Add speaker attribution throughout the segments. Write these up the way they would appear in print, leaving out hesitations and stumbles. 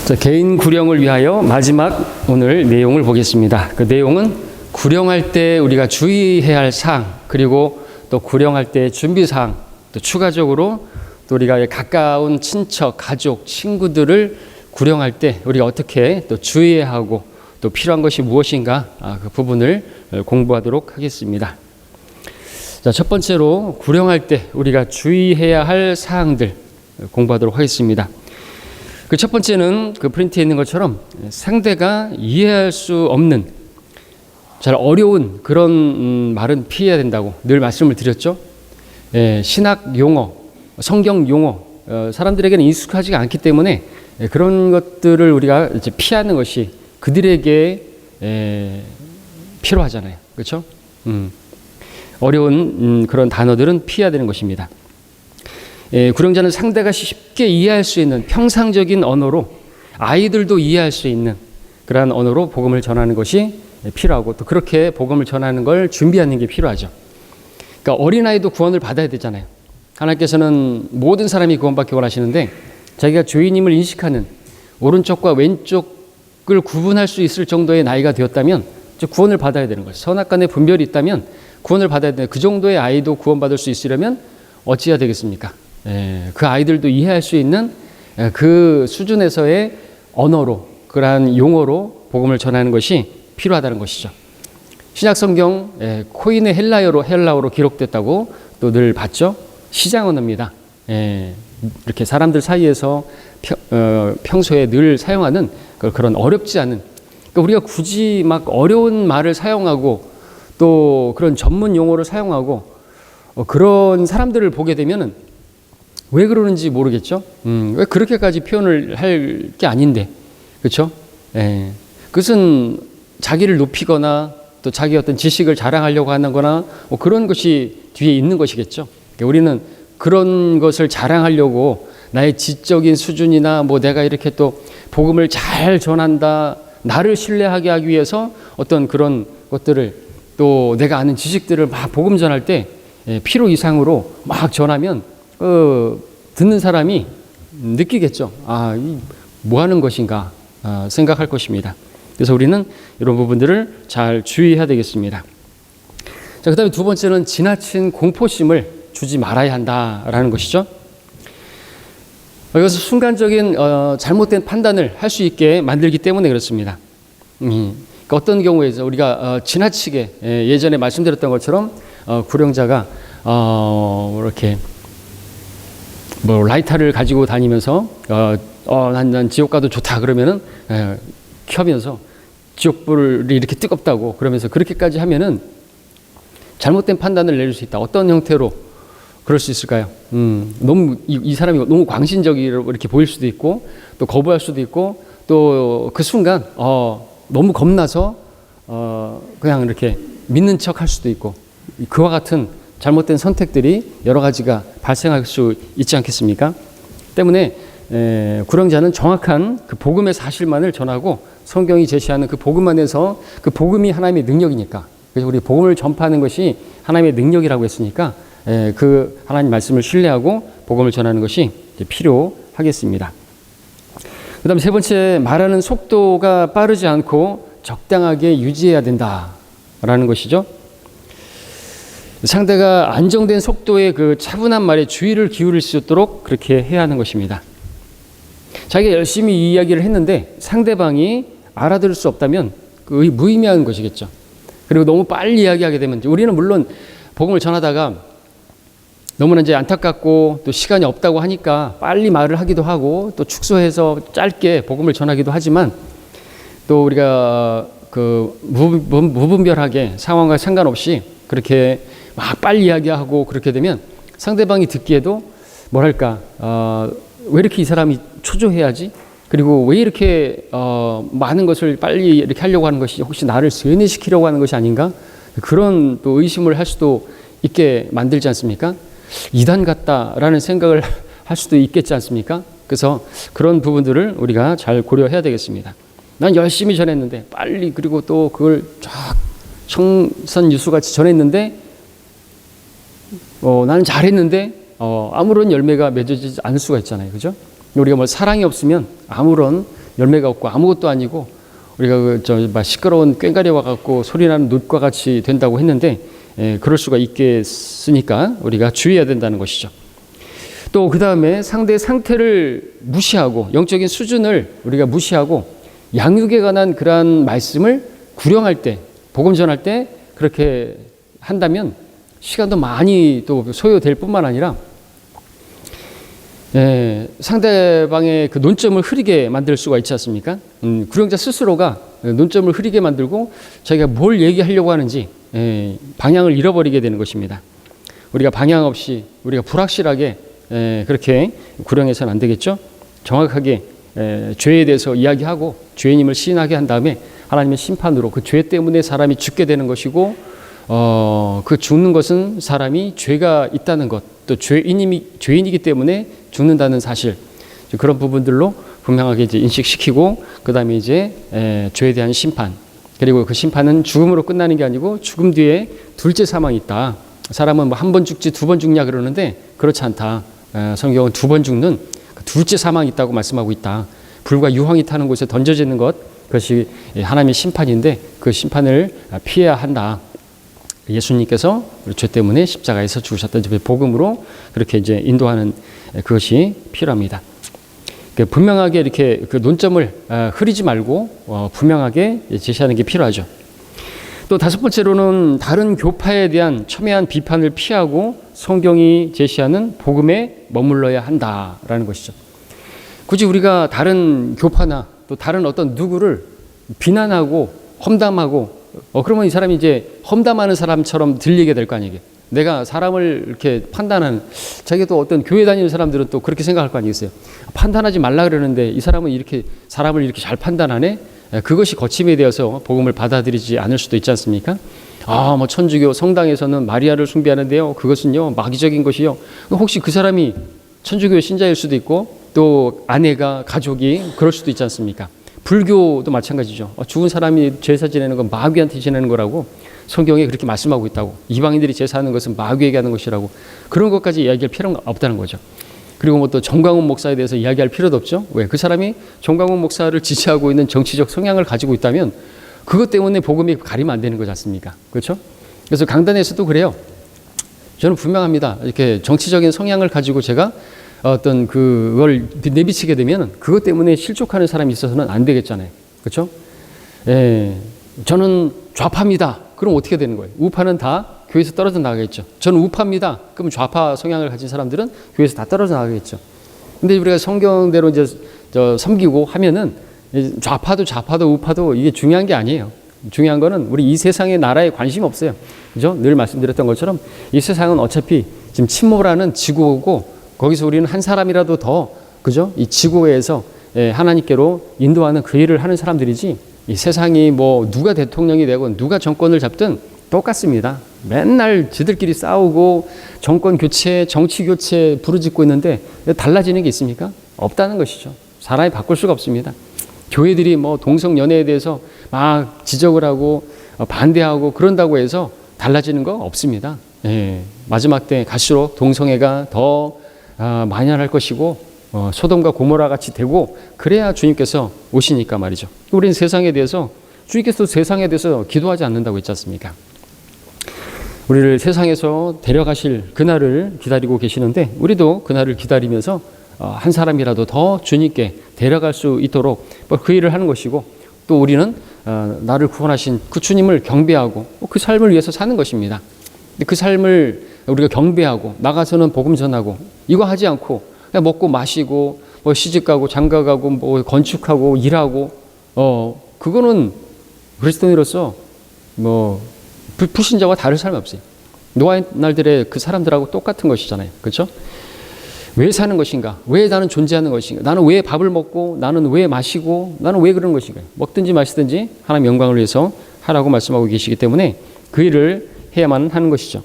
Speaker 1: 자, 개인 구령을 위하여 마지막 오늘 내용을 보겠습니다. 그 내용은 구령할 때 우리가 주의해야 할 사항, 그리고 또 구령할 때 준비사항, 또 추가적으로 또 우리가 가까운 친척, 가족, 친구들을 구령할 때 우리가 어떻게 또 주의해야 하고 또 필요한 것이 무엇인가, 그 부분을 공부하도록 하겠습니다. 자, 첫 번째로 구령할 때 우리가 주의해야 할 사항들 공부하도록 하겠습니다. 그 첫 번째는 그 프린트에 있는 것처럼 상대가 이해할 수 없는 잘 어려운 그런 말은 피해야 된다고 늘 말씀을 드렸죠. 신학 용어, 성경 용어, 사람들에게는 익숙하지가 않기 때문에 그런 것들을 우리가 이제 피하는 것이 그들에게 필요하잖아요. 그렇죠? 어려운 그런 단어들은 피해야 되는 것입니다. 구령자는 상대가 쉽게 이해할 수 있는 평상적인 언어로, 아이들도 이해할 수 있는 그러한 언어로 복음을 전하는 것이 필요하고, 또 그렇게 복음을 전하는 걸 준비하는 게 필요하죠. 그러니까 어린아이도 구원을 받아야 되잖아요. 하나님께서는 모든 사람이 구원받기 원하시는데 자기가 죄인임을 인식하는, 오른쪽과 왼쪽을 구분할 수 있을 정도의 나이가 되었다면 구원을 받아야 되는 거죠. 선악간의 분별이 있다면 구원을 받아야 되는, 그 정도의 아이도 구원받을 수 있으려면 어찌해야 되겠습니까? 그 아이들도 이해할 수 있는 그 수준에서의 언어로, 그러한 용어로 복음을 전하는 것이 필요하다는 것이죠. 신약 성경 코인의 헬라어로 기록됐다고 또 늘 봤죠. 시장 언어입니다. 이렇게 사람들 사이에서 평소에 늘 사용하는 그런 어렵지 않은, 그러니까 우리가 굳이 막 어려운 말을 사용하고 또 그런 전문 용어를 사용하고 그런 사람들을 보게 되면은 왜 그러는지 모르겠죠. 왜 그렇게까지 표현을 할 게 아닌데, 그렇죠? 그것은 자기를 높이거나 또 자기 어떤 지식을 자랑하려고 하는 거나 그런 것이 뒤에 있는 것이겠죠. 우리는 그런 것을 자랑하려고 나의 지적인 수준이나 내가 이렇게 또 복음을 잘 전한다, 나를 신뢰하게 하기 위해서 어떤 그런 것들을, 또 내가 아는 지식들을 막 복음 전할 때 필요 이상으로 막 전하면 듣는 사람이 느끼겠죠. 뭐 하는 것인가 생각할 것입니다. 그래서 우리는 이런 부분들을 잘 주의해야 되겠습니다. 자, 그다음에 두 번째는 지나친 공포심을 주지 말아야 한다라는 것이죠. 이것은 순간적인 잘못된 판단을 할 수 있게 만들기 때문에 그렇습니다. 그러니까 어떤 경우에서 우리가 지나치게 예전에 말씀드렸던 것처럼 구령자가 이렇게 라이터를 가지고 다니면서 난 지옥 가도 좋다 그러면은 켜면서 지옥불이 이렇게 뜨겁다고 그러면서 그렇게까지 하면은 잘못된 판단을 내릴 수 있다. 어떤 형태로 그럴 수 있을까요? 너무 이 사람이 너무 광신적이라고 이렇게 보일 수도 있고, 또 거부할 수도 있고, 또 그 순간 너무 겁나서 그냥 이렇게 믿는 척 할 수도 있고, 그와 같은 잘못된 선택들이 여러 가지가 발생할 수 있지 않겠습니까? 때문에 구령자는 정확한 그 복음의 사실만을 전하고 성경이 제시하는 그 복음 안에서, 그 복음이 하나님의 능력이니까, 그래서 우리 복음을 전파하는 것이 하나님의 능력이라고 했으니까 그 하나님 말씀을 신뢰하고 복음을 전하는 것이 필요하겠습니다. 그 다음에 세 번째, 말하는 속도가 빠르지 않고 적당하게 유지해야 된다라는 것이죠. 상대가 안정된 속도의 그 차분한 말에 주의를 기울일 수 있도록 그렇게 해야 하는 것입니다. 자기가 열심히 이 이야기를 했는데 상대방이 알아들을 수 없다면 그 무의미한 것이겠죠. 그리고 너무 빨리 이야기하게 되면, 우리는 물론 복음을 전하다가 너무나 이제 안타깝고 또 시간이 없다고 하니까 빨리 말을 하기도 하고 또 축소해서 짧게 복음을 전하기도 하지만, 또 우리가 그 무분별하게 상황과 상관없이 그렇게 막 빨리 이야기하고 그렇게 되면 상대방이 듣기에도 뭐랄까, 왜 이렇게 이 사람이 초조해하지? 그리고 왜 이렇게 많은 것을 빨리 이렇게 하려고 하는 것이, 혹시 나를 세뇌시키려고 하는 것이 아닌가? 그런 또 의심을 할 수도 있게 만들지 않습니까? 이단 같다라는 생각을 할 수도 있겠지 않습니까? 그래서 그런 부분들을 우리가 잘 고려해야 되겠습니다. 난 열심히 전했는데 빨리, 그리고 또 그걸 쫙 청선유수같이 전했는데 나는 잘했는데 아무런 열매가 맺어지지 않을 수가 있잖아요. 그죠? 우리가 사랑이 없으면 아무런 열매가 없고 아무것도 아니고 우리가 막 시끄러운 꽹과리 와갖고 소리나는 놋과 같이 된다고 했는데 그럴 수가 있겠으니까 우리가 주의해야 된다는 것이죠. 또 그 다음에 상대의 상태를 무시하고 영적인 수준을 우리가 무시하고 양육에 관한 그러한 말씀을 구령할 때, 복음 전할 때 그렇게 한다면 시간도 많이 또 소요될 뿐만 아니라 상대방의 그 논점을 흐리게 만들 수가 있지 않습니까? 구령자 스스로가 논점을 흐리게 만들고 자기가 뭘 얘기하려고 하는지 방향을 잃어버리게 되는 것입니다. 우리가 방향 없이 우리가 불확실하게 그렇게 구령해서는 안 되겠죠. 정확하게 죄에 대해서 이야기하고 죄인임을 시인하게 한 다음에 하나님의 심판으로 그 죄 때문에 사람이 죽게 되는 것이고 그 죽는 것은 사람이 죄가 있다는 것, 또 죄인이기 때문에 죽는다는 사실, 그런 부분들로 분명하게 이제 인식시키고 그 다음에 이제 죄에 대한 심판, 그리고 그 심판은 죽음으로 끝나는 게 아니고 죽음 뒤에 둘째 사망이 있다. 사람은 뭐 한 번 죽지 두 번 죽냐 그러는데 그렇지 않다. 성경은 두 번 죽는 둘째 사망이 있다고 말씀하고 있다. 불과 유황이 타는 곳에 던져지는 것, 그것이 하나님의 심판인데 그 심판을 피해야 한다. 예수님께서 죄 때문에 십자가에서 죽으셨던 복음으로 그렇게 이제 인도하는 그것이 필요합니다. 분명하게 이렇게 그 논점을 흐리지 말고 분명하게 제시하는 게 필요하죠. 또 다섯 번째로는 다른 교파에 대한 첨예한 비판을 피하고 성경이 제시하는 복음에 머물러야 한다라는 것이죠. 굳이 우리가 다른 교파나 또 다른 어떤 누구를 비난하고 험담하고 그러면 이 사람이 이제 험담하는 사람처럼 들리게 될 거 아니에요. 내가 사람을 이렇게 판단하는, 자기가 또 어떤 교회 다니는 사람들은 또 그렇게 생각할 거 아니겠어요. 판단하지 말라 그러는데 이 사람은 이렇게 사람을 이렇게 잘 판단하네. 그것이 거침이 되어서 복음을 받아들이지 않을 수도 있지 않습니까? 뭐 천주교 성당에서는 마리아를 숭배하는데요. 그것은요 마귀적인 것이요. 혹시 그 사람이 천주교 신자일 수도 있고 또 아내가 가족이 그럴 수도 있지 않습니까? 불교도 마찬가지죠. 죽은 사람이 제사 지내는 건 마귀한테 지내는 거라고 성경에 그렇게 말씀하고 있다고. 이방인들이 제사하는 것은 마귀에게 하는 것이라고. 그런 것까지 이야기할 필요가 없다는 거죠. 그리고 뭐 또 정광훈 목사에 대해서 이야기할 필요도 없죠. 왜? 그 사람이 정광훈 목사를 지지하고 있는 정치적 성향을 가지고 있다면 그것 때문에 복음이 가리면 안 되는 거지 않습니까? 그렇죠? 그래서 강단에서도 그래요. 저는 분명합니다. 이렇게 정치적인 성향을 가지고 제가 어떤 그걸 내비치게 되면 그것 때문에 실족하는 사람이 있어서는 안 되겠잖아요. 그렇죠? 저는 좌파입니다. 그럼 어떻게 되는 거예요? 우파는 다 교회에서 떨어져 나가겠죠. 저는 우파입니다. 그럼 좌파 성향을 가진 사람들은 교회에서 다 떨어져 나가겠죠. 근데 우리가 성경대로 이제 섬기고 하면은 좌파도 우파도 이게 중요한 게 아니에요. 중요한 거는 우리 이 세상의 나라에 관심 없어요. 그죠? 늘 말씀드렸던 것처럼 이 세상은 어차피 지금 침몰하는 지구고 거기서 우리는 한 사람이라도 더, 그죠? 이 지구에서 하나님께로 인도하는 그 일을 하는 사람들이지 이 세상이 뭐 누가 대통령이 되고 누가 정권을 잡든 똑같습니다. 맨날 지들끼리 싸우고 정권 교체, 정치 교체 부르짖고 있는데 달라지는 게 있습니까? 없다는 것이죠. 사람이 바꿀 수가 없습니다. 교회들이 뭐 동성 연애에 대해서 막 지적을 하고 반대하고 그런다고 해서 달라지는 거 없습니다. 마지막 때 갈수록 동성애가 더 만연할 것이고 소돔과 고모라 같이 되고 그래야 주님께서 오시니까 말이죠. 우리는 세상에 대해서 주님께서 세상에 대해서 기도하지 않는다고 했지 않습니까? 우리를 세상에서 데려가실 그날을 기다리고 계시는데 우리도 그날을 기다리면서 한 사람이라도 더 주님께 데려갈 수 있도록 그 일을 하는 것이고 또 우리는 나를 구원하신 그 주님을 경배하고 그 삶을 위해서 사는 것입니다. 그 삶을 우리가 경배하고 나가서는 복음 전하고 이거 하지 않고 그냥 먹고 마시고 뭐 시집가고 장가가고 뭐 건축하고 일하고 그거는 그리스도인으로서 뭐 불신자와 다를 삶이 없어요. 노아의 날들의 그 사람들하고 똑같은 것이잖아요. 그렇죠? 왜 사는 것인가? 왜 나는 존재하는 것인가? 나는 왜 밥을 먹고 나는 왜 마시고 나는 왜 그런 것인가? 먹든지 마시든지 하나님 영광을 위해서 하라고 말씀하고 계시기 때문에 그 일을 해야만 하는 것이죠.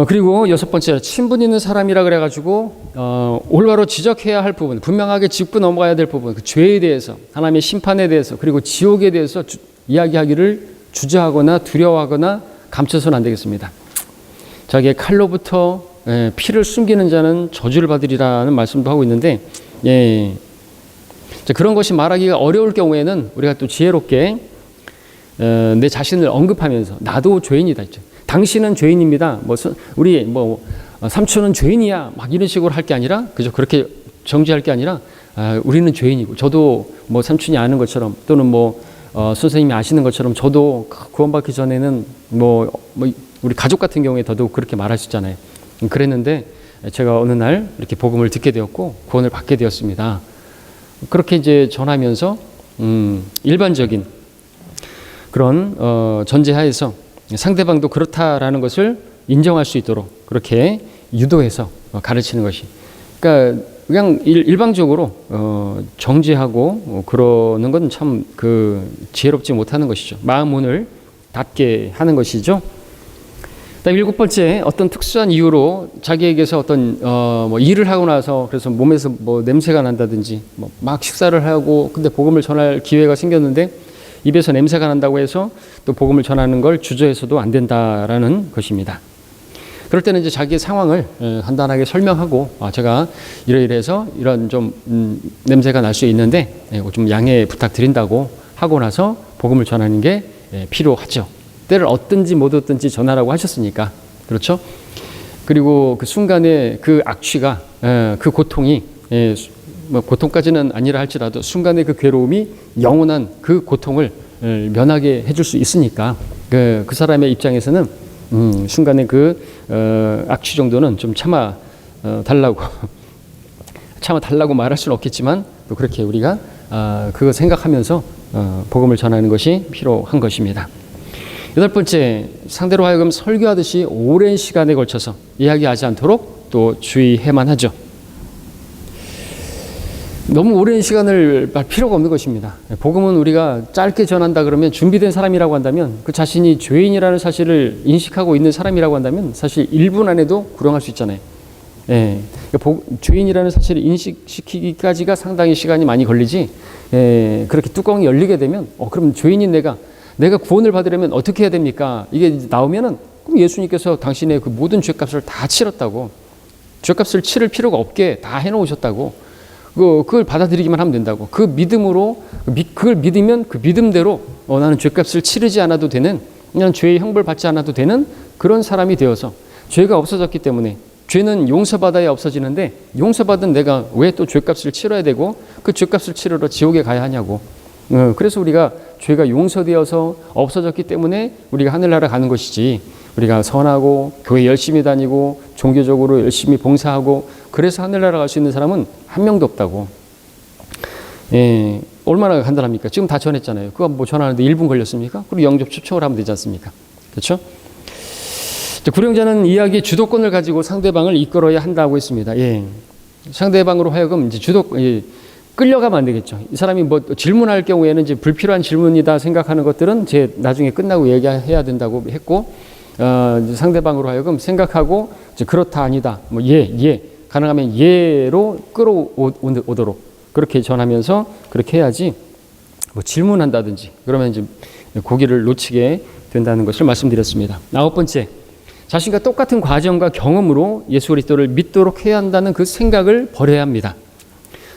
Speaker 1: 그리고 여섯 번째, 친분 있는 사람이라 그래가지고 올바로 지적해야 할 부분, 분명하게 짚고 넘어가야 될 부분, 그 죄에 대해서, 하나님의 심판에 대해서, 그리고 지옥에 대해서 이야기하기를 주저하거나 두려워하거나 감춰서는 안 되겠습니다. 자기의 칼로부터 피를 숨기는 자는 저주를 받으리라는 말씀도 하고 있는데 예. 자, 그런 것이 말하기가 어려울 경우에는 우리가 또 지혜롭게 내 자신을 언급하면서 나도 죄인이다 했죠. 당신은 죄인입니다. 우리 삼촌은 죄인이야. 막 이런 식으로 할 게 아니라 그죠? 그렇게 정지할 게 아니라 우리는 죄인이고 저도 삼촌이 아는 것처럼 또는 선생님이 아시는 것처럼 저도 구원받기 전에는 우리 가족 같은 경우에 더더욱 그렇게 말할 수 있잖아요. 그랬는데 제가 어느 날 이렇게 복음을 듣게 되었고 구원을 받게 되었습니다. 그렇게 이제 전하면서 일반적인 그런 전제하에서 상대방도 그렇다라는 것을 인정할 수 있도록 그렇게 유도해서 가르치는 것이, 그러니까 그냥 일방적으로 정지하고 그러는 건 참 지혜롭지 못하는 것이죠. 마음 문을 닫게 하는 것이죠. 그다음 7번째, 어떤 특수한 이유로 자기에게서 어떤 일을 하고 나서 그래서 몸에서 냄새가 난다든지 막 식사를 하고 근데 복음을 전할 기회가 생겼는데 입에서 냄새가 난다고 해서 또 복음을 전하는 걸 주저해서도 안 된다라는 것입니다. 그럴 때는 이제 자기의 상황을 간단하게 설명하고 제가 이러이러해서 이런 좀 냄새가 날 수 있는데 좀 양해 부탁드린다고 하고 나서 복음을 전하는 게 필요하죠. 때를 얻든지 못 얻든지 전하라고 하셨으니까. 그렇죠? 그리고 그 순간에 그 악취가 그 고통이 고통까지는 아니라 할지라도 순간의 그 괴로움이 영원한 그 고통을 면하게 해줄 수 있으니까 그 사람의 입장에서는 순간의 그 악취 정도는 좀 참아 달라고 말할 수는 없겠지만 또 그렇게 우리가 그거 생각하면서 복음을 전하는 것이 필요한 것입니다. 8번째, 상대로 하여금 설교하듯이 오랜 시간에 걸쳐서 이야기하지 않도록 또 주의해만 하죠. 너무 오랜 시간을 할 필요가 없는 것입니다. 복음은 우리가 짧게 전한다 그러면 준비된 사람이라고 한다면 그 자신이 죄인이라는 사실을 인식하고 있는 사람이라고 한다면 사실 1분 안에도 구령할 수 있잖아요. 예, 죄인이라는 사실을 인식시키기까지가 상당히 시간이 많이 걸리지. 그렇게 뚜껑이 열리게 되면 그럼 죄인인 내가 구원을 받으려면 어떻게 해야 됩니까? 이게 나오면은 그럼 예수님께서 당신의 그 모든 죄값을 다 치렀다고, 죄값을 치를 필요가 없게 다 해놓으셨다고, 그걸 받아들이기만 하면 된다고, 그 믿음으로 그걸 믿으면 그 믿음대로 나는 죄값을 치르지 않아도 되는, 그냥 죄의 형벌 받지 않아도 되는 그런 사람이 되어서 죄가 없어졌기 때문에 죄는 용서받아야 없어지는데 용서받은 내가 왜 또 죄값을 치러야 되고 그 죄값을 치르러 지옥에 가야 하냐고. 그래서 우리가 죄가 용서되어서 없어졌기 때문에 우리가 하늘나라 가는 것이지, 우리가 선하고 교회 열심히 다니고 종교적으로 열심히 봉사하고 그래서 하늘나라 갈 수 있는 사람은 한 명도 없다고. 얼마나 간단합니까? 지금 다 전했잖아요. 그거 전하는데 1분 걸렸습니까? 그리고 영접 초청을 하면 되지 않습니까? 그렇죠? 구령자는 이야기의 주도권을 가지고 상대방을 이끌어야 한다고 했습니다. 상대방으로 하여금 이제 끌려가면 안 되겠죠. 이 사람이 질문할 경우에는 이제 불필요한 질문이다 생각하는 것들은 이제 나중에 끝나고 얘기해야 된다고 했고, 상대방으로 하여금 생각하고 이제 그렇다 아니다, 가능하면 예로 끌어오도록 그렇게 전하면서 그렇게 해야지 질문한다든지 그러면 이제 고기를 놓치게 된다는 것을 말씀드렸습니다. 9번째, 자신과 똑같은 과정과 경험으로 예수 그리스도를 믿도록 해야 한다는 그 생각을 버려야 합니다.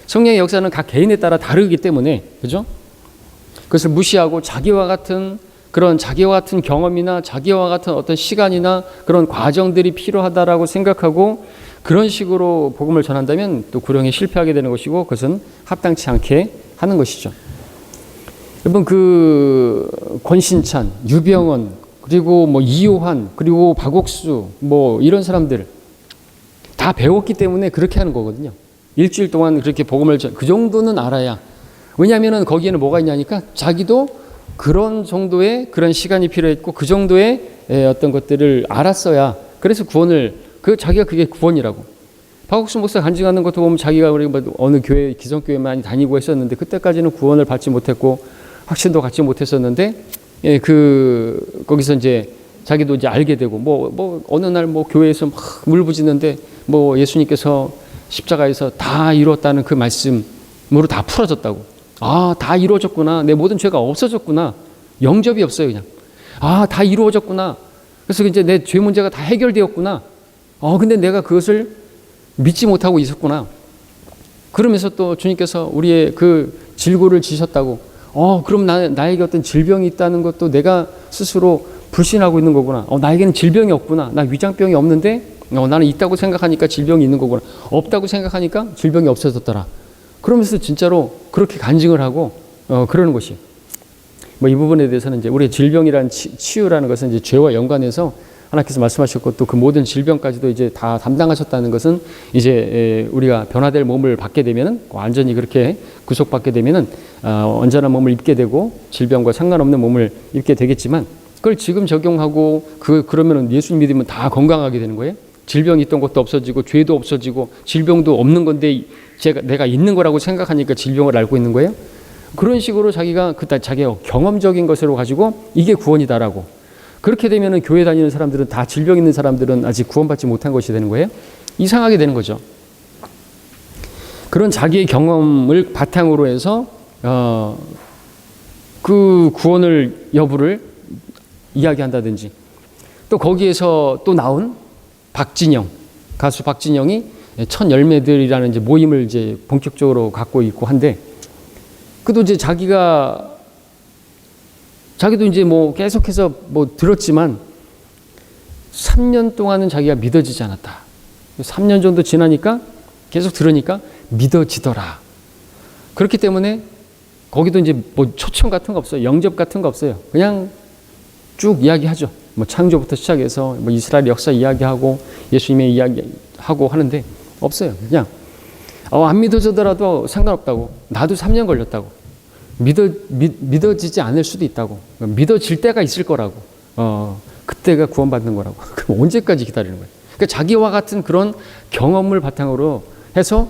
Speaker 1: 성령의 역사는 각 개인에 따라 다르기 때문에, 그죠? 그것을 무시하고 자기와 같은 경험이나 자기와 같은 어떤 시간이나 그런 과정들이 필요하다라고 생각하고 그런 식으로 복음을 전한다면 또 구령에 실패하게 되는 것이고 그것은 합당치 않게 하는 것이죠. 여러분, 그 권신찬, 유병원, 그리고 이요한, 그리고 박옥수, 이런 사람들 다 배웠기 때문에 그렇게 하는 거거든요. 일주일 동안 그렇게 복음을 그 정도는 알아야. 왜냐하면은 거기에는 뭐가 있냐니까 자기도 그런 정도의 그런 시간이 필요했고 그 정도의 어떤 것들을 알았어야. 그래서 자기가 그게 구원이라고. 박옥수 목사 간증하는 것도 보면 자기가 어느 교회 기성교회 많이 다니고 했었는데 그때까지는 구원을 받지 못했고 확신도 갖지 못했었는데 거기서 이제 자기도 이제 알게 되고 어느 날 교회에서 막 울부짖는데 예수님께서 십자가에서 다 이루었다는 그 말씀으로 다 풀어졌다고. 다 이루어졌구나. 내 모든 죄가 없어졌구나. 영접이 없어요, 그냥. 다 이루어졌구나. 그래서 이제 내 죄 문제가 다 해결되었구나. 근데 내가 그것을 믿지 못하고 있었구나. 그러면서 또 주님께서 우리의 그 질고를 지셨다고, 그럼 나에게 어떤 질병이 있다는 것도 내가 스스로 불신하고 있는 거구나. 나에게는 질병이 없구나. 나 위장병이 없는데 나는 있다고 생각하니까 질병이 있는 거구나. 없다고 생각하니까 질병이 없어졌더라. 그러면서 진짜로 그렇게 간증을 하고 그러는 것이. 이 부분에 대해서는 이제 우리의 질병이란 치유라는 것은 이제 죄와 연관해서 하나님께서 말씀하셨고, 또 그 모든 질병까지도 이제 다 담당하셨다는 것은 이제 우리가 변화될 몸을 받게 되면은, 완전히 그렇게 구속받게 되면은 온전한 몸을 입게 되고 질병과 상관없는 몸을 입게 되겠지만, 그걸 지금 적용하고 그러면은 예수님 믿으면 다 건강하게 되는 거예요. 질병이 있던 것도 없어지고 죄도 없어지고 질병도 없는 건데 내가 있는 거라고 생각하니까 질병을 앓고 있는 거예요. 그런 식으로 자기가 자기가 경험적인 것으로 가지고 이게 구원이다라고, 그렇게 되면은 교회 다니는 사람들은 다 질병 있는 사람들은 아직 구원받지 못한 것이 되는 거예요. 이상하게 되는 거죠. 그런 자기의 경험을 바탕으로 해서 그 구원을 여부를 이야기한다든지, 또 거기에서 또 나온 가수 박진영이 천 열매들이라는 이제 모임을 이제 본격적으로 갖고 있고 한데, 그도 이제 자기도 이제 계속해서 들었지만 3년 동안은 자기가 믿어지지 않았다. 3년 정도 지나니까 계속 들으니까 믿어지더라. 그렇기 때문에 거기도 이제 초청 같은 거 없어요. 영접 같은 거 없어요. 그냥 쭉 이야기하죠. 창조부터 시작해서 이스라엘 역사 이야기하고 예수님의 이야기하고 하는데 없어요. 그냥 안 믿어지더라도 상관없다고. 나도 3년 걸렸다고. 믿어지지 않을 수도 있다고. 믿어질 때가 있을 거라고. 그때가 구원받는 거라고. 그럼 언제까지 기다리는 거예요? 그러니까 자기와 같은 그런 경험을 바탕으로 해서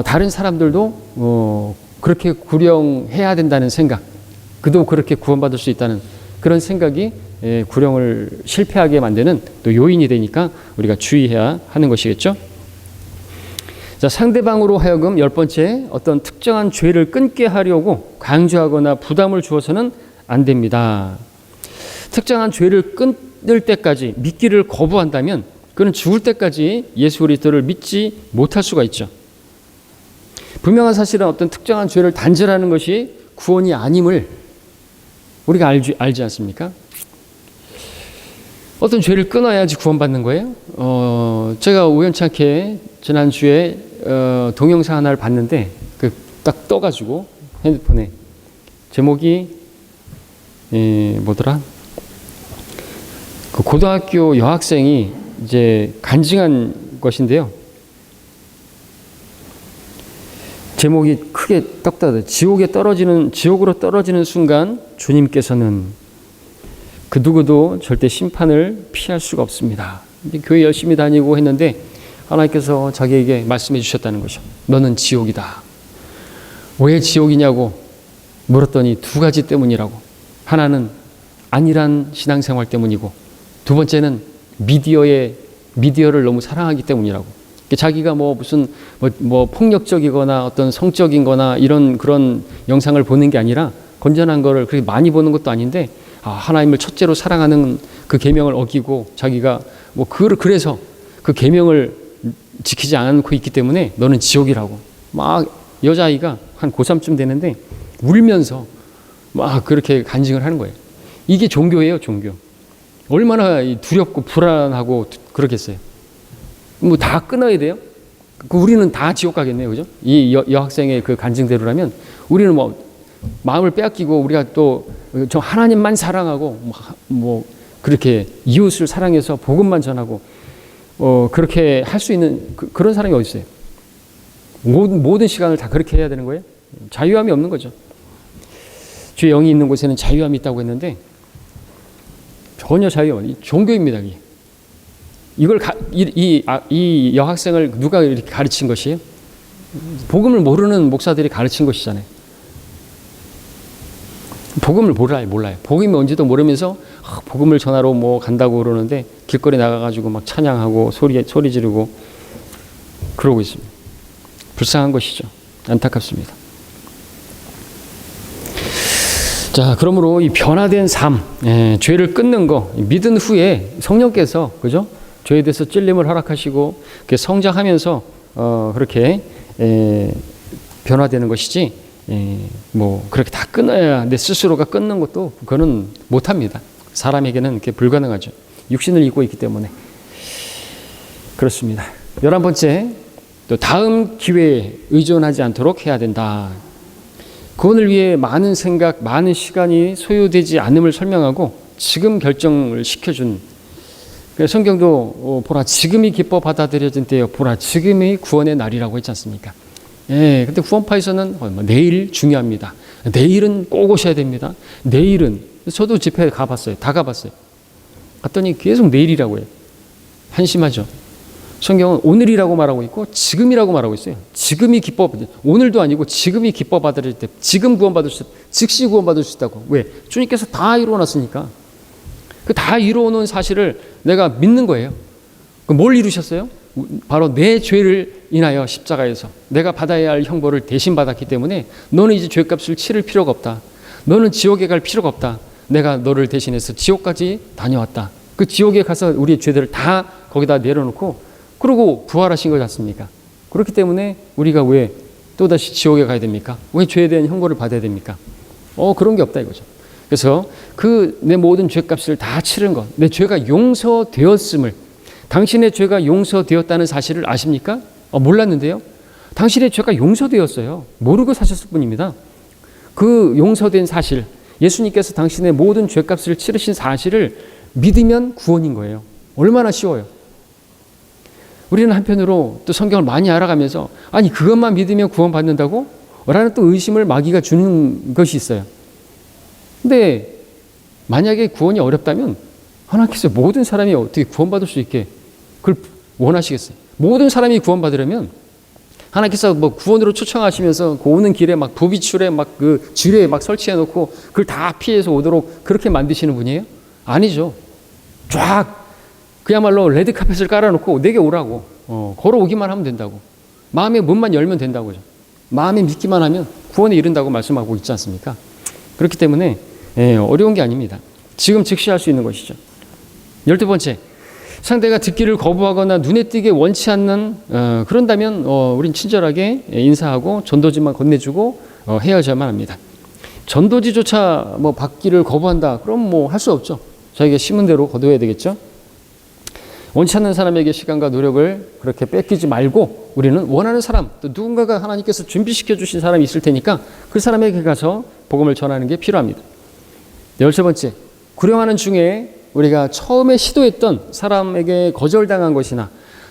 Speaker 1: 다른 사람들도 그렇게 구령해야 된다는 생각, 그도 그렇게 구원받을 수 있다는 그런 생각이 구령을 실패하게 만드는 또 요인이 되니까 우리가 주의해야 하는 것이겠죠. 자, 상대방으로 하여금 10번째, 어떤 특정한 죄를 끊게 하려고 강조하거나 부담을 주어서는 안 됩니다. 특정한 죄를 끊을 때까지 믿기를 거부한다면 그는 죽을 때까지 예수 그리스도를 믿지 못할 수가 있죠. 분명한 사실은 어떤 특정한 죄를 단절하는 것이 구원이 아님을 우리가 알지 않습니까? 어떤 죄를 끊어야지 구원받는 거예요. 제가 우연찮게 지난주에 동영상 하나를 봤는데 딱 떠가지고 핸드폰에 제목이 뭐더라? 그 고등학교 여학생이 이제 간증한 것인데요. 제목이 크게 떡다다. 지옥으로 떨어지는 순간 주님께서는 그 누구도 절대 심판을 피할 수가 없습니다. 교회 열심히 다니고 했는데 하나님께서 자기에게 말씀해 주셨다는 거죠. 너는 지옥이다. 왜 지옥이냐고 물었더니 두 가지 때문이라고. 하나는 안일한 신앙생활 때문이고, 두 번째는 미디어를 너무 사랑하기 때문이라고. 자기가 무슨 폭력적이거나 어떤 성적인 거나 그런 영상을 보는 게 아니라, 건전한 거를 그렇게 많이 보는 것도 아닌데, 하나님을 첫째로 사랑하는 그 계명을 어기고 자기가 그래서 그 계명을 지키지 않고 있기 때문에 너는 지옥이라고. 막 여자아이가 한 고3쯤 되는데 울면서 막 그렇게 간증을 하는 거예요. 이게 종교예요, 종교. 얼마나 두렵고 불안하고 그러겠어요. 다 끊어야 돼요? 우리는 다 지옥 가겠네요, 그죠? 이 여학생의 그 간증대로라면 우리는 마음을 빼앗기고 우리가 또 저 하나님만 사랑하고 그렇게 이웃을 사랑해서 복음만 전하고 그렇게 할 수 있는 그런 사람이 어디 있어요? 모든 시간을 다 그렇게 해야 되는 거예요? 자유함이 없는 거죠. 주의 영이 있는 곳에는 자유함이 있다고 했는데 전혀 자유함이 없는 종교입니다. 이걸 이 여학생을 누가 이렇게 가르친 것이에요? 복음을 모르는 목사들이 가르친 것이잖아요. 복음을 몰라요. 복음이 뭔지도 모르면서 복음을 전하러 간다고 그러는데 길거리 나가가지고 막 찬양하고 소리 지르고 그러고 있습니다. 불쌍한 것이죠. 안타깝습니다. 자, 그러므로 이 변화된 삶, 죄를 끊는 거, 믿은 후에 성령께서, 그죠? 죄에 대해서 찔림을 허락하시고, 성장하면서, 그렇게, 변화되는 것이지, 뭐 그렇게 다 끊어야 내 스스로가 끊는 것도 그거는 못합니다. 사람에게는 그게 불가능하죠. 육신을 입고 있기 때문에. 그렇습니다. 11번째, 또 다음 기회에 의존하지 않도록 해야 된다. 구원을 위해 많은 생각, 많은 시간이 소요되지 않음을 설명하고 지금 결정을 시켜준, 성경도 보라 지금이 기뻐 받아들여진 때요, 보라 지금이 구원의 날이라고 했지 않습니까? 예, 근데 구원파에서는 내일 중요합니다. 내일은 꼭 오셔야 됩니다. 내일은, 저도 집회 가봤어요. 다 가봤어요. 갔더니 계속 내일이라고 해요. 한심하죠. 성경은 오늘이라고 말하고 있고 지금이라고 말하고 있어요. 지금이 기뻐, 오늘도 아니고 지금이 기뻐 받을 때, 지금 구원받을 수, 즉시 구원받을 수 있다고. 왜? 주님께서 다 이루어놨으니까. 그 다 이루어놓은 사실을 내가 믿는 거예요. 뭘 이루셨어요? 바로 내 죄를 인하여 십자가에서 내가 받아야 할 형벌을 대신 받았기 때문에 너는 이제 죄값을 치를 필요가 없다. 너는 지옥에 갈 필요가 없다. 내가 너를 대신해서 지옥까지 다녀왔다. 그 지옥에 가서 우리의 죄들을 다 거기다 내려놓고 그러고 부활하신 거지 않습니까? 그렇기 때문에 우리가 왜 또다시 지옥에 가야 됩니까? 왜 죄에 대한 형벌을 받아야 됩니까? 그런 게 없다 이거죠. 그래서 내 모든 죄값을 다 치른 것, 내 죄가 용서되었음을, 당신의 죄가 용서되었다는 사실을 아십니까? 몰랐는데요. 당신의 죄가 용서되었어요. 모르고 사셨을 뿐입니다. 그 용서된 사실, 예수님께서 당신의 모든 죄값을 치르신 사실을 믿으면 구원인 거예요. 얼마나 쉬워요. 우리는 한편으로 또 성경을 많이 알아가면서 아니 그것만 믿으면 구원받는다고? 라는 또 의심을 마귀가 주는 것이 있어요. 근데 만약에 구원이 어렵다면 하나님께서 모든 사람이 어떻게 구원받을 수 있게 그걸 원하시겠어요? 모든 사람이 구원받으려면 하나님께서 뭐 구원으로 초청하시면서 그 오는 길에 막 부비출에 막 그 지뢰에 막 설치해 놓고 그걸 다 피해서 오도록 그렇게 만드시는 분이에요? 아니죠. 쫙 그야말로 레드카펫을 깔아놓고 내게 오라고 걸어오기만 하면 된다고. 마음의 문만 열면 된다고요. 마음에 믿기만 하면 구원에 이른다고 말씀하고 있지 않습니까? 그렇기 때문에 어려운 게 아닙니다. 지금 즉시 할 수 있는 것이죠. 12번째, 상대가 듣기를 거부하거나 눈에 띄게 원치 않는 그런다면 우린 친절하게 인사하고 전도지만 건네주고 헤어져야만 합니다. 전도지조차 뭐 받기를 거부한다. 그럼 뭐 할 수 없죠. 자기가 심은 대로 거둬야 되겠죠. 원치 않는 사람에게 시간과 노력을 그렇게 뺏기지 말고 우리는 원하는 사람, 또 누군가가 하나님께서 준비시켜 주신 사람이 있을 테니까 그 사람에게 가서 복음을 전하는 게 필요합니다. 13번째, 구령하는 중에 우리가 처음에 시도했던 사람에게 거절당한 것이나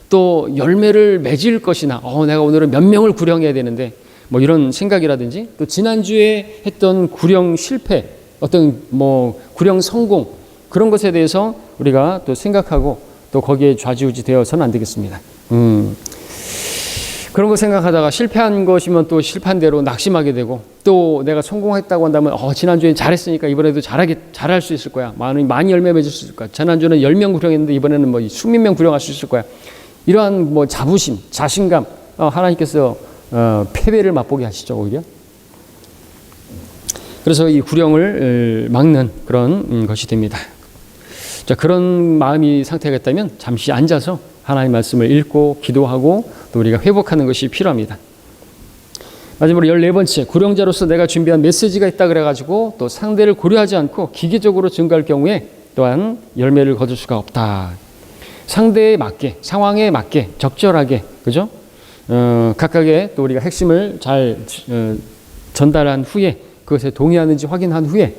Speaker 1: 또 열매를 맺을 것이나 내가 오늘은 몇 명을 구령해야 되는데 뭐 이런 생각이라든지 또 지난주에 했던 구령 실패, 어떤 뭐 구령 성공 그런 것에 대해서 우리가 또 생각하고 또 거기에 좌지우지 되어서는 안 되겠습니다. 그런 거 생각하다가 실패한 것이면 또 실패한 대로 낙심하게 되고 또 내가 성공했다고 한다면 지난주엔 잘했으니까 이번에도 잘할 수 있을 거야. 많이 열매 맺을 수 있을 거야. 지난주는 10명 구령했는데 이번에는 뭐 수십 명 구령할 수 있을 거야. 이러한 뭐 자부심, 자신감 하나님께서 패배를 맛보게 하시죠 오히려. 그래서 이 구령을 막는 그런 것이 됩니다. 자, 그런 마음이 상태가 있다면 잠시 앉아서 하나님의 말씀을 읽고 기도하고 또 우리가 회복하는 것이 필요합니다. 마지막으로 14번째, 구령자로서 내가 준비한 메시지가 있다 그래가지고 또 상대를 고려하지 않고 기계적으로 증거할 경우에 또한 열매를 거둘 수가 없다. 상대에 맞게, 상황에 맞게, 적절하게, 그죠? 각각의 또 우리가 핵심을 잘 전달한 후에 그것에 동의하는지 확인한 후에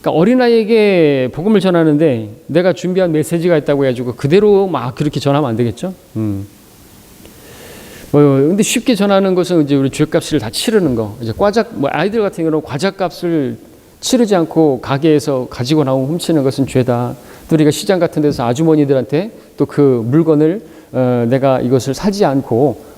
Speaker 1: 그러니까 어린아이에게 복음을 전하는데 내가 준비한 메시지가 있다고 해가지고 그대로 막 그렇게 전하면 안 되겠죠? 근데 쉽게 전하는 것은 이제 우리 죄값을 다 치르는 거. 이제 아이들 같은 경우는 과자값을 치르지 않고 가게에서 가지고 나오고 훔치는 것은 죄다. 또 우리가 시장 같은 데서 아주머니들한테 또 그 물건을 내가 이것을 사지 않고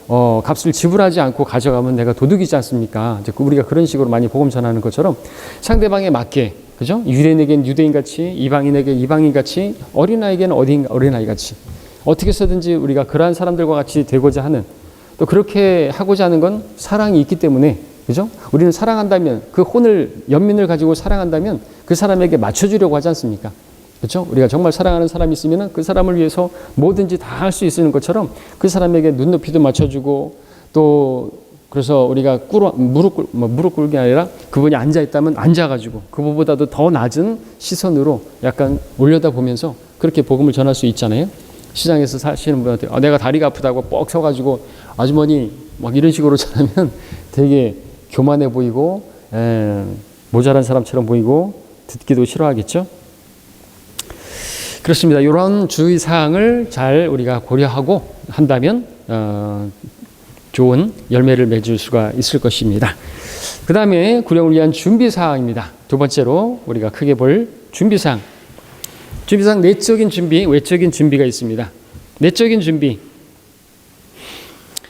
Speaker 1: 값을 지불하지 않고 가져가면 내가 도둑이지 않습니까? 이제 우리가 그런 식으로 많이 복음 전하는 것처럼 상대방에 맞게, 그죠? 유대인에겐 유대인같이, 이방인에게 이방인같이, 어린아이에게는 어린아이같이 어떻게 해서든지 우리가 그러한 사람들과 같이 되고자 하는, 또 그렇게 하고자 하는 건 사랑이 있기 때문에, 그죠? 우리는 사랑한다면, 그 연민을 가지고 사랑한다면 그 사람에게 맞춰주려고 하지 않습니까? 그렇죠? 우리가 정말 사랑하는 사람이 있으면 그 사람을 위해서 뭐든지 다 할 수 있는 것처럼 그 사람에게 눈높이도 맞춰주고 또 그래서 우리가 무릎 꿇기 아니라 그분이 앉아 있다면 앉아가지고 그분보다도 더 낮은 시선으로 약간 올려다보면서 그렇게 복음을 전할 수 있잖아요. 시장에서 사시는 분한테 내가 다리가 아프다고 뻑 서가지고 아주머니 막 이런 식으로 전하면 되게 교만해 보이고 모자란 사람처럼 보이고 듣기도 싫어하겠죠. 그렇습니다. 이런 주의사항을 잘 우리가 고려하고 한다면 좋은 열매를 맺을 수가 있을 것입니다. 그 다음에 구령을 위한 준비사항입니다. 두 번째로 우리가 크게 볼 준비사항. 준비사항 내적인 준비, 외적인 준비가 있습니다. 내적인 준비.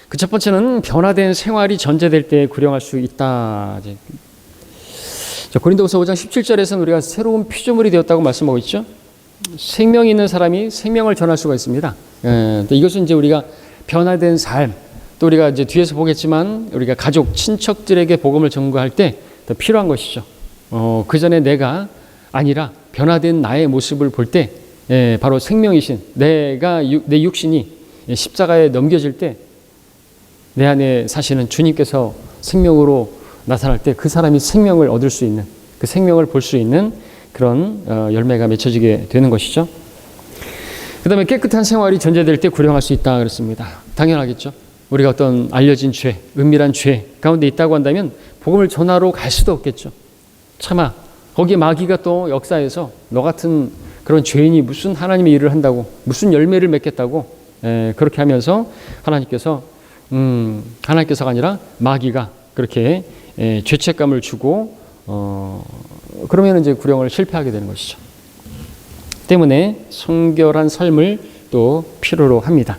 Speaker 1: 그 첫 번째는 변화된 생활이 전제될 때 구령할 수 있다. 고린도후서 5장 17절에서는 우리가 새로운 피조물이 되었다고 말씀하고 있죠. 생명이 있는 사람이 생명을 전할 수가 있습니다. 이것은 이제 우리가 변화된 삶, 또 우리가 이제 뒤에서 보겠지만 우리가 가족, 친척들에게 복음을 전거할 때 더 필요한 것이죠. 그 전에 내가 아니라 변화된 나의 모습을 볼 때, 바로 생명이신 내 육신이 십자가에 넘겨질 때 내 안에 사시는 주님께서 생명으로 나타날 때 그 사람이 생명을 얻을 수 있는, 그 생명을 볼 수 있는 그런 열매가 맺혀지게 되는 것이죠. 그 다음에 깨끗한 생활이 전제될 때 구령할 수 있다 그랬습니다. 당연하겠죠. 우리가 어떤 알려진 죄, 은밀한 죄 가운데 있다고 한다면 복음을 전하러 갈 수도 없겠죠. 차마 거기에 마귀가 또 역사에서 너 같은 그런 죄인이 무슨 하나님의 일을 한다고, 무슨 열매를 맺겠다고 그렇게 하면서 하나님께서가 아니라 마귀가 그렇게 죄책감을 주고 그러면 이제 구령을 실패하게 되는 것이죠. 때문에 성결한 삶을 또 필요로 합니다.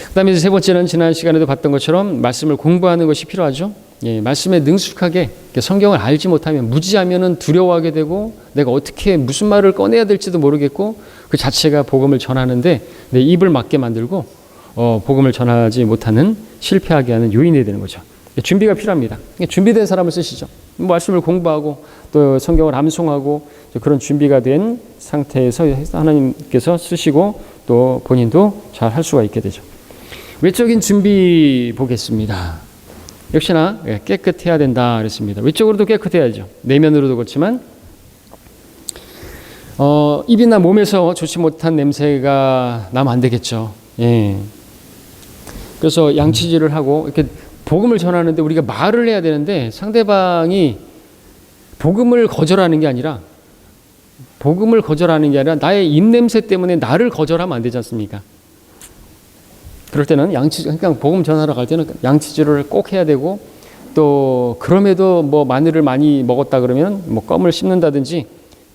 Speaker 1: 그 다음에 세 번째는 지난 시간에도 봤던 것처럼 말씀을 공부하는 것이 필요하죠. 말씀에 능숙하게 성경을 알지 못하면 무지하면은 두려워하게 되고 내가 어떻게 무슨 말을 꺼내야 될지도 모르겠고 그 자체가 복음을 전하는데 내 입을 막게 만들고 복음을 전하지 못하는 실패하게 하는 요인이 되는 거죠. 준비가 필요합니다. 준비된 사람을 쓰시죠. 말씀을 공부하고 또 성경을 암송하고 그런 준비가 된 상태에서 하나님께서 쓰시고 또 본인도 잘 할 수가 있게 되죠. 외적인 준비 보겠습니다. 역시나 깨끗해야 된다 그랬습니다. 외적으로도 깨끗해야죠. 내면으로도 그렇지만 입이나 몸에서 좋지 못한 냄새가 나면 안 되겠죠. 그래서 양치질을 하고 이렇게 복음을 전하는데 우리가 말을 해야 되는데 상대방이 복음을 거절하는 게 아니라 나의 입냄새 때문에 나를 거절하면 안 되지 않습니까? 그럴 때는 그냥 복음 전하러 갈 때는 양치질을 꼭 해야 되고 또 그럼에도 뭐 마늘을 많이 먹었다 그러면 뭐 껌을 씹는다든지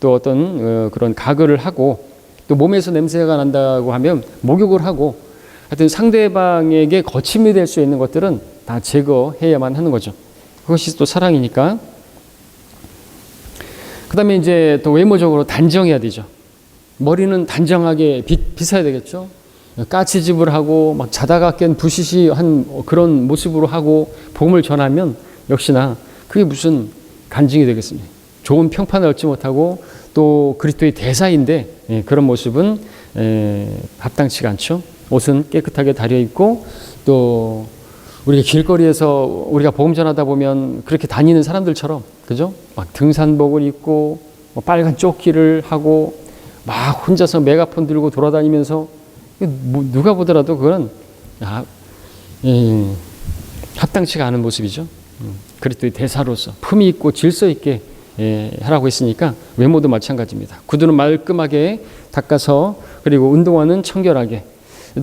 Speaker 1: 또 어떤 그런 가글을 하고 또 몸에서 냄새가 난다고 하면 목욕을 하고 하여튼 상대방에게 거침이 될 수 있는 것들은 다 제거해야만 하는 거죠. 그것이 또 사랑이니까. 그 다음에 이제 또 외모적으로 단정해야 되죠. 머리는 단정하게 빗어야 되겠죠. 까치집을 하고 막 자다가 깬 부시시한 그런 모습으로 하고 복음을 전하면 역시나 그게 무슨 간증이 되겠습니까? 좋은 평판을 얻지 못하고 또 그리스도의 대사인데 그런 모습은 합당치가 않죠. 옷은 깨끗하게 다려입고 또 우리가 길거리에서 우리가 복음 전하다 보면 그렇게 다니는 사람들처럼 그죠? 막 등산복을 입고 빨간 조끼를 하고 막 혼자서 메가폰 들고 돌아다니면서 누가 보더라도 그건 합당치가 않은 모습이죠. 그리스도의 대사로서 품위 있고 질서 있게 하라고 했으니까 외모도 마찬가지입니다. 구두는 말끔하게 닦아서 그리고 운동화는 청결하게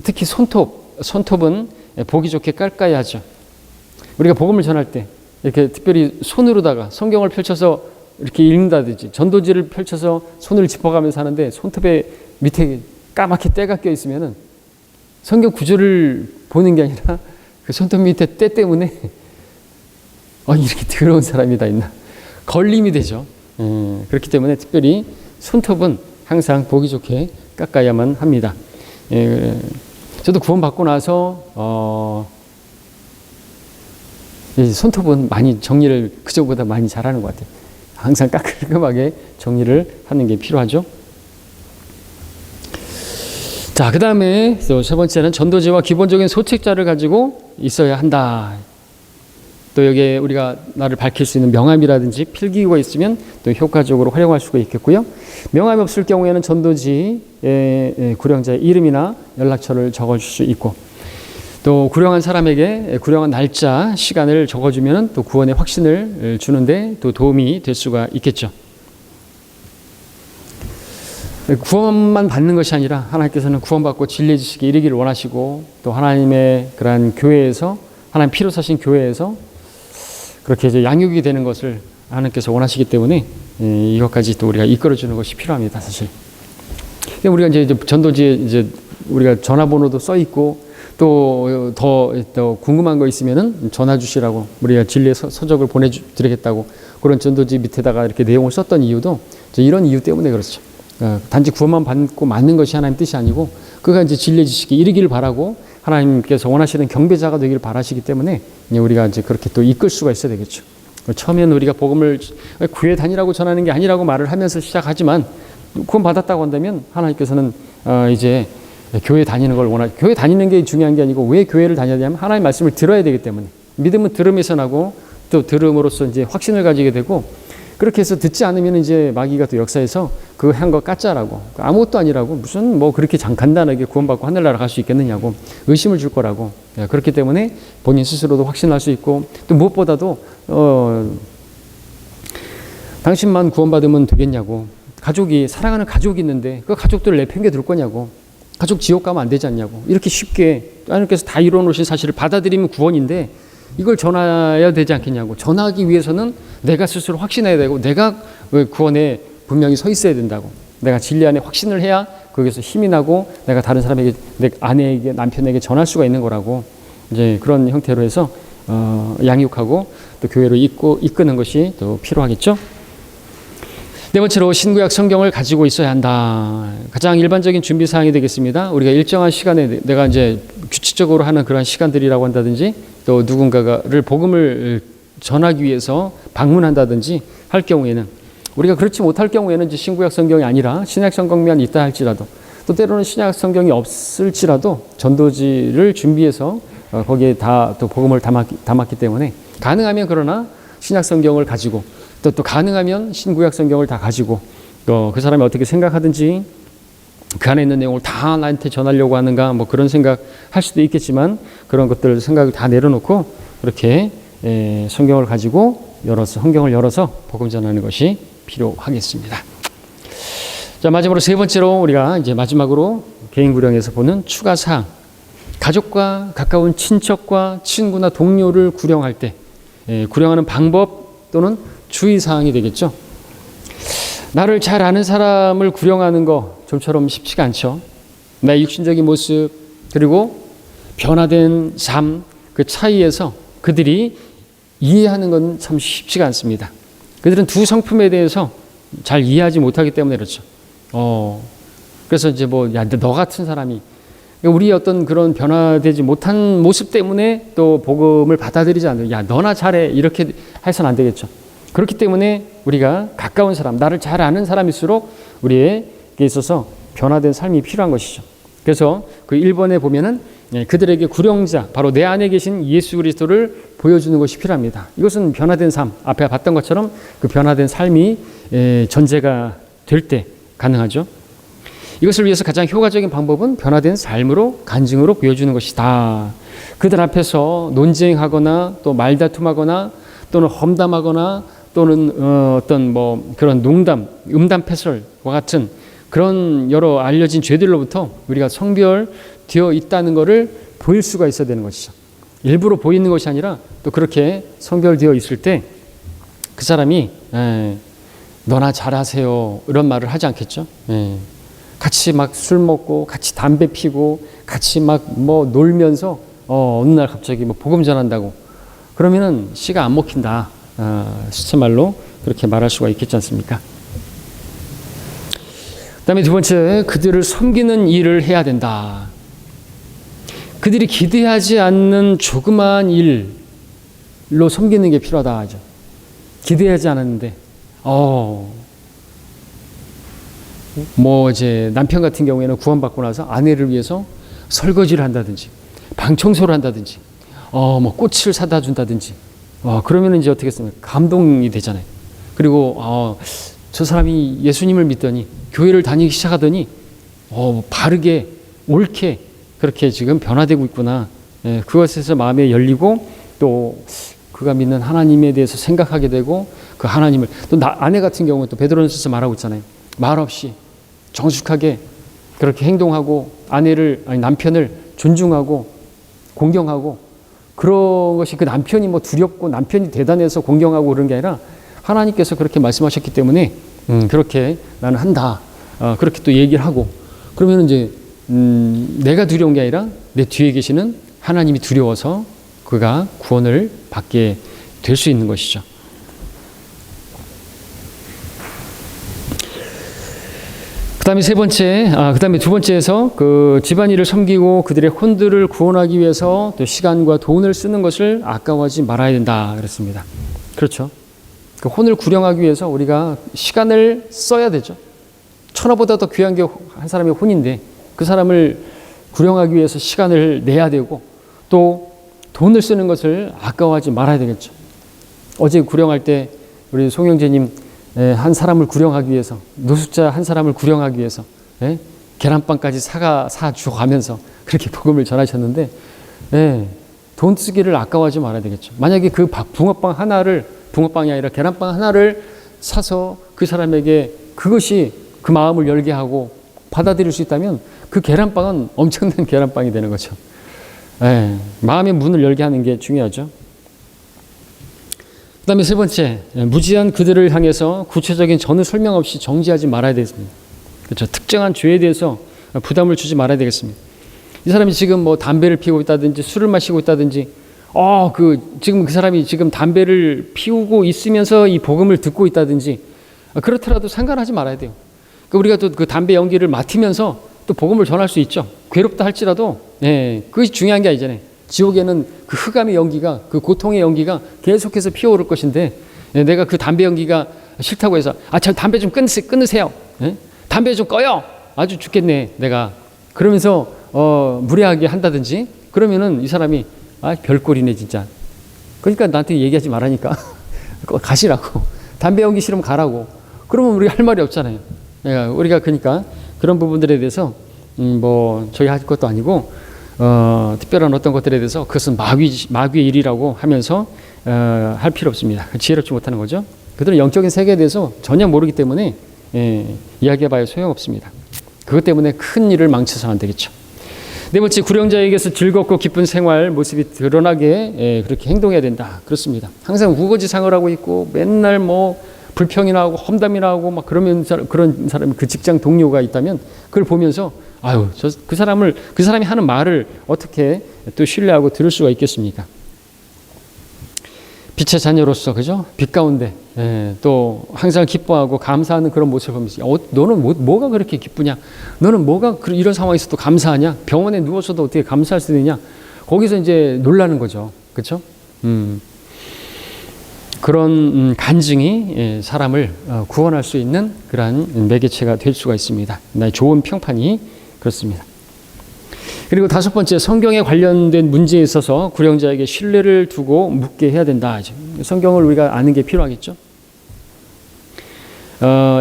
Speaker 1: 특히 손톱은 보기 좋게 깔까야 하죠. 우리가 복음을 전할 때 이렇게 특별히 손으로다가 성경을 펼쳐서 이렇게 읽는다든지 전도지를 펼쳐서 손을 짚어가면서 하는데 손톱에 밑에 까맣게 때가 껴 있으면은 성경 구절을 보는 게 아니라 그 손톱 밑에 때 때문에 이렇게 더러운 사람이 다 있나 걸림이 되죠. 그렇기 때문에 특별히 손톱은 항상 보기 좋게 깎아야만 합니다. 저도 구원받고 나서 손톱은 많이 정리를 그저보다 많이 잘하는 것 같아요. 항상 깔끔하게 정리를 하는 게 필요하죠. 자, 그 다음에 또 세 번째는 전도지와 기본적인 소책자를 가지고 있어야 한다. 또 여기에 우리가 나를 밝힐 수 있는 명함이라든지 필기구가 있으면 또 효과적으로 활용할 수가 있겠고요. 명함이 없을 경우에는 전도지의 구령자의 이름이나 연락처를 적어줄 수 있고, 또 구령한 사람에게 구령한 날짜, 시간을 적어주면 또 구원의 확신을 주는데 또 도움이 될 수가 있겠죠. 구원만 받는 것이 아니라 하나님께서는 구원받고 진리의 지식에 이르기를 원하시고, 또 하나님의 그러한 교회에서, 하나님 피로 사신 교회에서 그렇게 이제 양육이 되는 것을 하나님께서 원하시기 때문에 이것까지 또 우리가 이끌어주는 것이 필요합니다, 사실. 우리가 이제 전도지에 이제 우리가 전화번호도 써 있고, 또 궁금한 거 있으면은 전화 주시라고 우리가 진리의 서적을 보내드리겠다고 그런 전도지 밑에다가 이렇게 내용을 썼던 이유도 이런 이유 때문에 그렇죠. 단지 구원만 받고 맞는 것이 하나님 뜻이 아니고, 그가 이제 진리의 지식에 이르기를 바라고 하나님께서 원하시는 경배자가 되기를 바라시기 때문에 우리가 이제 그렇게 또 이끌 수가 있어야 되겠죠. 처음에는 우리가 복음을 교회 다니라고 전하는 게 아니라고 말을 하면서 시작하지만, 구원 받았다고 한다면 하나님께서는 이제 교회 다니는 걸 교회 다니는 게 중요한 게 아니고, 왜 교회를 다녀야 되냐면 하나님의 말씀을 들어야 되기 때문에. 믿음은 들음에서 나고 또 들음으로써 이제 확신을 가지게 되고, 그렇게 해서 듣지 않으면 이제 마귀가 또 역사에서 그거 한 거 까짜라고, 아무것도 아니라고, 무슨 뭐 그렇게 간단하게 구원받고 하늘나라 갈 수 있겠느냐고 의심을 줄 거라고. 그렇기 때문에 본인 스스로도 확신할 수 있고, 또 무엇보다도 당신만 구원받으면 되겠냐고, 가족이, 사랑하는 가족이 있는데 그 가족들을 내팽개 둘 거냐고, 가족 지옥 가면 안 되지 않냐고, 이렇게 쉽게 하나님께서 다 이루어 놓으신 사실을 받아들이면 구원인데 이걸 전해야 되지 않겠냐고. 전하기 위해서는 내가 스스로 확신해야 되고, 내가 구원에 분명히 서 있어야 된다고. 내가 진리 안에 확신을 해야 거기서 힘이 나고 내가 다른 사람에게, 내 아내에게, 남편에게 전할 수가 있는 거라고. 이제 그런 형태로 해서 양육하고 또 교회로 이끄는 것이 또 필요하겠죠. 네 번째로, 신구약 성경을 가지고 있어야 한다. 가장 일반적인 준비 사항이 되겠습니다. 우리가 일정한 시간에 내가 이제 규칙적으로 하는 그런 시간들이라고 한다든지, 또 누군가를 복음을 전하기 위해서 방문한다든지 할 경우에는, 우리가 그렇지 못할 경우에는 이제 신구약 성경이 아니라 신약 성경만 있다 할지라도, 또 때로는 신약 성경이 없을지라도 전도지를 준비해서 거기에 다 또 복음을 담았기 때문에 가능하면, 그러나 신약 성경을 가지고 또 가능하면 신구약 성경을 다 가지고, 또 그 사람이 어떻게 생각하든지 그 안에 있는 내용을 다 나한테 전하려고 하는가, 뭐 그런 생각할 수도 있겠지만, 그런 것들 생각을 다 내려놓고 그렇게 성경을 가지고 성경을 열어서 복음 전하는 것이 필요하겠습니다. 자, 마지막으로 세 번째로, 우리가 이제 마지막으로 개인 구령에서 보는 추가 사항, 가족과 가까운 친척과 친구나 동료를 구령할 때 구령하는 방법 또는 주의 사항이 되겠죠. 나를 잘 아는 사람을 구령하는 거 좀처럼 쉽지가 않죠. 나의 육신적인 모습, 그리고 변화된 삶, 그 차이에서 그들이 이해하는 건 참 쉽지가 않습니다. 그들은 두 성품에 대해서 잘 이해하지 못하기 때문에 그렇죠. 그래서 이제 너 같은 사람이, 우리의 어떤 그런 변화되지 못한 모습 때문에 또 복음을 받아들이지 않는, 너나 잘해, 이렇게 해서는 안 되겠죠. 그렇기 때문에 우리가 가까운 사람, 나를 잘 아는 사람일수록 우리에게 있어서 변화된 삶이 필요한 것이죠. 그래서 그 1번에 보면은 그들에게 구령자, 바로 내 안에 계신 예수 그리스도를 보여주는 것이 필요합니다. 이것은 변화된 삶, 앞에 봤던 것처럼 그 변화된 삶이 전제가 될 때 가능하죠. 이것을 위해서 가장 효과적인 방법은 변화된 삶으로, 간증으로 보여주는 것이다. 그들 앞에서 논쟁하거나 또 말다툼하거나 또는 험담하거나 또는 어떤 그런 농담, 음담패설과 같은 그런 여러 알려진 죄들로부터 우리가 성별되어 있다는 것을 보일 수가 있어야 되는 것이죠. 일부러 보이는 것이 아니라 또 그렇게 성별되어 있을 때 그 사람이 너나 잘하세요, 이런 말을 하지 않겠죠. 같이 막 술 먹고 같이 담배 피고 같이 막 놀면서 어느 날 갑자기 복음 전한다고 그러면은 씨가 안 먹힌다. 수채말로 그렇게 말할 수가 있겠지 않습니까? 그다음에 두 번째, 그들을 섬기는 일을 해야 된다. 그들이 기대하지 않는 조그마한 일로 섬기는 게 필요하다 하죠. 기대하지 않았는데 이제 남편 같은 경우에는 구원받고 나서 아내를 위해서 설거지를 한다든지 방 청소를 한다든지 꽃을 사다 준다든지 그러면 이제 어떻게 했습니까? 감동이 되잖아요. 그리고 저 사람이 예수님을 믿더니 교회를 다니기 시작하더니 바르게 옳게 그렇게 지금 변화되고 있구나. 예, 그것에서 마음에 열리고 또 그가 믿는 하나님에 대해서 생각하게 되고 그 하나님을 또 아내 같은 경우는 또 베드로전서에서 말하고 있잖아요. 말없이 정숙하게 그렇게 행동하고 남편을 존중하고 공경하고 그런 것이 그 남편이 뭐 두렵고 남편이 대단해서 공경하고 그런 게 아니라 하나님께서 그렇게 말씀하셨기 때문에 그렇게 나는 한다. 그렇게 또 얘기를 하고 그러면 이제 내가 두려운 게 아니라 내 뒤에 계시는 하나님이 두려워서 그가 구원을 받게 될 수 있는 것이죠. 그다음에 그다음에 두 번째에서 그 집안일을 섬기고 그들의 혼들을 구원하기 위해서 또 시간과 돈을 쓰는 것을 아까워하지 말아야 된다 그랬습니다. 그렇죠. 그 혼을 구령하기 위해서 우리가 시간을 써야 되죠. 천하보다 더 귀한 게 한 사람의 혼인데 그 사람을 구령하기 위해서 시간을 내야 되고 또 돈을 쓰는 것을 아까워하지 말아야 되겠죠. 어제 구령할 때 우리 송영재님 한 사람을 구령하기 위해서 노숙자 한 사람을 구령하기 위해서 계란빵까지 사주가면서 그렇게 복음을 전하셨는데 돈 쓰기를 아까워하지 말아야 되겠죠. 만약에 그 붕어빵이 아니라 계란빵 하나를 사서 그 사람에게 그것이 그 마음을 열게 하고 받아들일 수 있다면 그 계란빵은 엄청난 계란빵이 되는 거죠. 마음의 문을 열게 하는 게 중요하죠. 그 다음에 세 번째, 무지한 그들을 향해서 구체적인 전후 설명 없이 정죄하지 말아야 되겠습니다. 그렇죠. 특정한 죄에 대해서 부담을 주지 말아야 되겠습니다. 이 사람이 지금 뭐 담배를 피우고 있다든지 술을 마시고 있다든지 지금 그 사람이 지금 담배를 피우고 있으면서 이 복음을 듣고 있다든지 그렇더라도 상관하지 말아야 돼요. 그러니까 우리가 또 그 담배 연기를 맡으면서 또 복음을 전할 수 있죠. 괴롭다 할지라도 그것이 중요한 게 아니잖아요. 지옥에는 그 흑암의 연기가 그 고통의 연기가 계속해서 피어오를 것인데 내가 그 담배 연기가 싫다고 해서 저 담배 좀 끊으세요. 담배 좀 꺼요. 아주 죽겠네 내가. 그러면서 무례하게 한다든지 그러면은 이 사람이 별꼴이네 진짜. 그러니까 나한테 얘기하지 말라니까. 가시라고. 담배 연기 싫으면 가라고. 그러면 우리가 할 말이 없잖아요. 우리가 그러니까 그런 부분들에 대해서 저희 할 것도 아니고 특별한 어떤 것들에 대해서 그것은 마귀의 일이라고 하면서 할 필요 없습니다. 지혜롭지 못하는 거죠. 그들은 영적인 세계에 대해서 전혀 모르기 때문에 이야기해봐야 소용없습니다. 그것 때문에 큰 일을 망쳐서는 안 되겠죠. 네 번째, 구령자에게서 즐겁고 기쁜 생활 모습이 드러나게 그렇게 행동해야 된다. 그렇습니다. 항상 우거지상을 하고 있고 맨날 불평이나 하고 험담이나 하고 막 그런 사람이 그 직장 동료가 있다면 그걸 보면서 그 사람이 하는 말을 어떻게 또 신뢰하고 들을 수가 있겠습니까? 빛의 자녀로서 그죠? 빛 가운데 또 항상 기뻐하고 감사하는 그런 모습을 보면서 너는 뭐가 그렇게 기쁘냐? 너는 뭐가 이런 상황에서도 감사하냐? 병원에 누워서도 어떻게 감사할 수 있느냐? 거기서 이제 놀라는 거죠. 그렇죠? 그런 간증이 사람을 구원할 수 있는 그러한 매개체가 될 수가 있습니다. 나의 좋은 평판이 그렇습니다. 그리고 다섯 번째, 성경에 관련된 문제에 있어서 구령자에게 신뢰를 두고 묻게 해야 된다. 성경을 우리가 아는 게 필요하겠죠.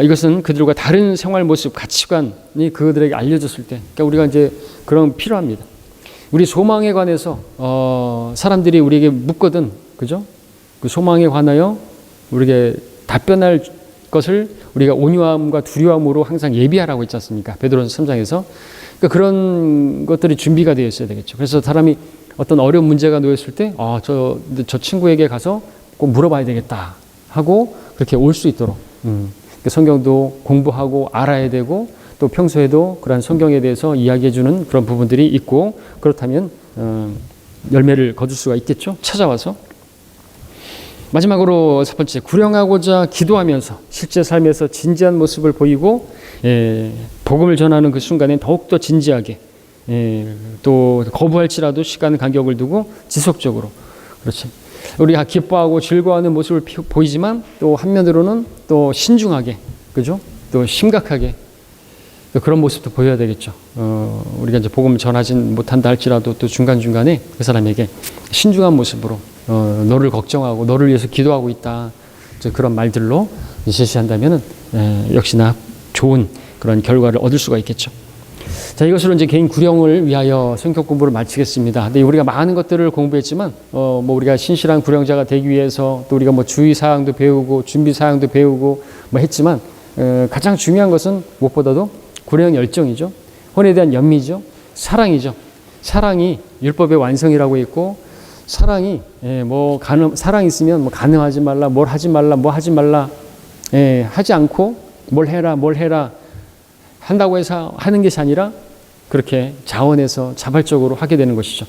Speaker 1: 이것은 그들과 다른 생활 모습, 가치관이 그들에게 알려졌을 때, 그러니까 우리가 이제 그런 필요합니다. 우리 소망에 관해서 사람들이 우리에게 묻거든, 그죠? 그 소망에 관하여 우리에게 답변할 것을 우리가 온유함과 두려움으로 항상 예비하라고 했지 않습니까? 베드로전서 3장에서. 그러니까 그런 것들이 준비가 되어 있어야 되겠죠. 그래서 사람이 어떤 어려운 문제가 놓였을 때, 저 친구에게 가서 꼭 물어봐야 되겠다 하고 그렇게 올 수 있도록. 성경도 공부하고 알아야 되고 또 평소에도 그런 성경에 대해서 이야기해주는 그런 부분들이 있고 그렇다면 열매를 거둘 수가 있겠죠. 찾아와서. 마지막으로 첫 번째, 구령하고자 기도하면서 실제 삶에서 진지한 모습을 보이고 복음을 전하는 그 순간에 더욱더 진지하게 또 거부할지라도 시간 간격을 두고 지속적으로 그렇지. 우리가 기뻐하고 즐거워하는 모습을 보이지만 또 한면으로는 또 신중하게 그죠? 또 심각하게 그런 모습도 보여야 되겠죠. 우리가 이제 복음을 전하진 못한다 할지라도 또 중간중간에 그 사람에게 신중한 모습으로 너를 걱정하고 너를 위해서 기도하고 있다. 그런 말들로 제시한다면은 역시나 좋은 그런 결과를 얻을 수가 있겠죠. 자, 이것으로 이제 개인 구령을 위하여 성격 공부를 마치겠습니다. 근데 우리가 많은 것들을 공부했지만, 뭐 우리가 신실한 구령자가 되기 위해서 또 우리가 뭐 주의 사항도 배우고 준비 사항도 배우고 뭐 했지만, 가장 중요한 것은 무엇보다도 구령 열정이죠. 혼에 대한 연미죠. 사랑이죠. 사랑이 율법의 완성이라고 했고, 사랑이 사랑 있으면 뭐 가능하지 말라, 뭘 하지 말라, 뭐 하지 말라, 하지 않고 뭘 해라 한다고 해서 하는 것이 아니라 그렇게 자원해서 자발적으로 하게 되는 것이죠.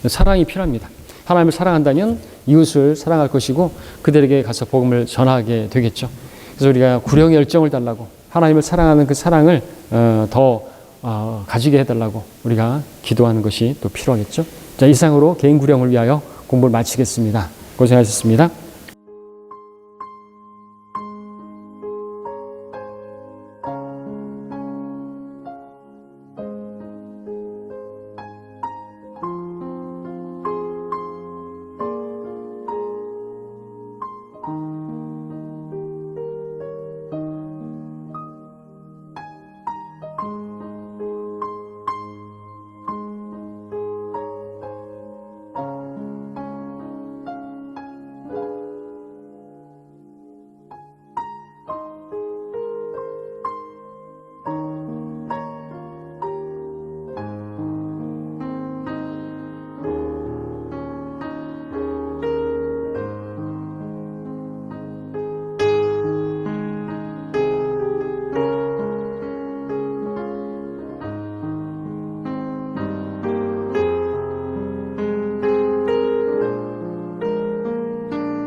Speaker 1: 사랑이 필요합니다. 하나님을 사랑한다면 이웃을 사랑할 것이고 그들에게 가서 복음을 전하게 되겠죠. 그래서 우리가 구령의 열정을 달라고, 하나님을 사랑하는 그 사랑을 더 가지게 해달라고 우리가 기도하는 것이 또 필요하겠죠. 자, 이상으로 개인 구령을 위하여 공부를 마치겠습니다. 고생하셨습니다.